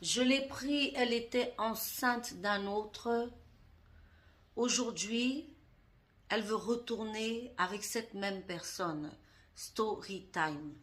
Je l'ai pris, elle était enceinte d'un autre. Aujourd'hui, elle veut retourner avec cette même personne. Story time.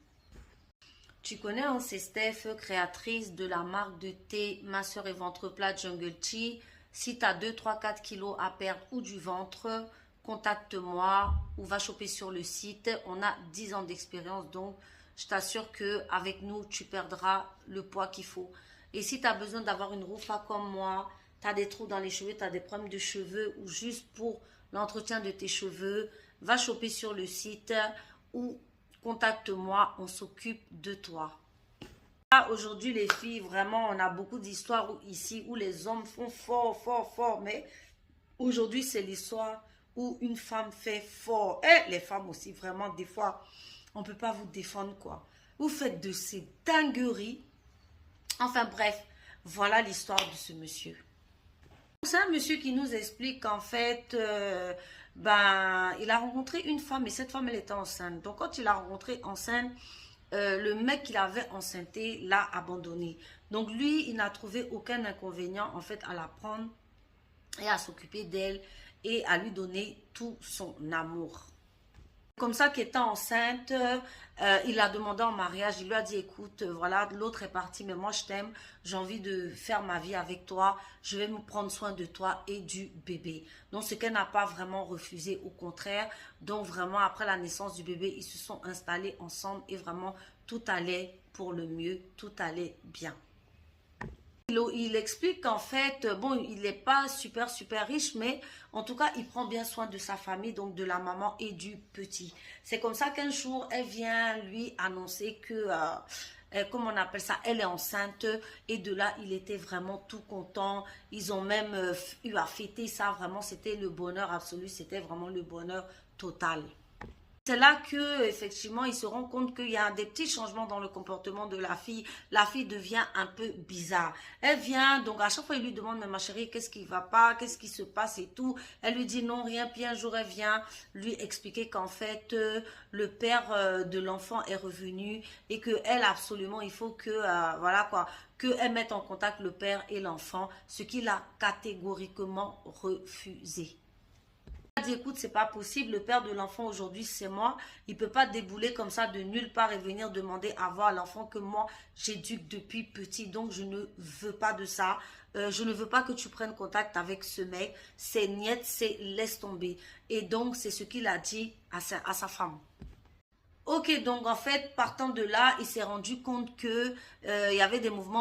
Tu connais, hein, c'est Steph, créatrice de la marque de thé Ma Soeur et Ventre Plat Jungle Tea. Si tu as 2, 3, 4 kilos à perdre ou du ventre, contacte-moi ou va choper sur le site. On a 10 ans d'expérience, donc je t'assure qu'avec nous, tu perdras le poids qu'il faut. Et si tu as besoin d'avoir une roufa comme moi, tu as des trous dans les cheveux, tu as des problèmes de cheveux ou juste pour l'entretien de tes cheveux, va choper sur le site ou contacte-moi, on s'occupe de toi. Aujourd'hui, les filles, vraiment, on a beaucoup d'histoires ici où les hommes font fort, fort, fort. Mais aujourd'hui, c'est l'histoire où une femme fait fort. Et les femmes aussi, vraiment, des fois, on ne peut pas vous défendre, quoi. Vous faites de ces dingueries. Enfin, bref, voilà l'histoire de ce monsieur. C'est un monsieur qui nous explique qu'en fait, il a rencontré une femme et cette femme, elle était enceinte. Donc, quand il a rencontré enceinte, le mec qu'il avait enceinté l'a abandonné. Donc, lui, il n'a trouvé aucun inconvénient, en fait, à la prendre et à s'occuper d'elle et à lui donner tout son amour. Comme ça, qu'étant enceinte, il a demandé en mariage. Il lui a dit, écoute, voilà, l'autre est parti, mais moi je t'aime. J'ai envie de faire ma vie avec toi. Je vais me prendre soin de toi et du bébé. Donc, ce qu'elle n'a pas vraiment refusé, au contraire. Donc, vraiment, après la naissance du bébé, ils se sont installés ensemble et vraiment, tout allait pour le mieux. Tout allait bien. Il explique qu'en fait, bon, il n'est pas super, super riche, mais en tout cas, il prend bien soin de sa famille, donc de la maman et du petit. C'est comme ça qu'un jour, elle vient lui annoncer que, comment on appelle ça, elle est enceinte. Et de là, il était vraiment tout content. Ils ont même eu à fêter ça. Vraiment, c'était le bonheur absolu. C'était vraiment le bonheur total. C'est là que effectivement il se rend compte qu'il y a des petits changements dans le comportement de la fille. La fille devient un peu bizarre. Elle vient, donc à chaque fois il lui demande, mais ma chérie, qu'est-ce qui va pas, qu'est-ce qui se passe et tout. Elle lui dit non, rien. Puis un jour elle vient lui expliquer qu'en fait le père de l'enfant est revenu et que elle absolument il faut que voilà quoi, que elle mette en contact le père et l'enfant, ce qu'il a catégoriquement refusé. Il a dit, écoute, c'est pas possible, le père de l'enfant aujourd'hui c'est moi, il peut pas débouler comme ça de nulle part et venir demander à voir l'enfant que moi j'éduque depuis petit, donc je ne veux pas de ça. Je ne veux pas que tu prennes contact avec ce mec, c'est niet, c'est laisse tomber. Et donc c'est ce qu'il a dit à sa femme. Ok, donc en fait, partant de là, il s'est rendu compte que il y avait des mouvements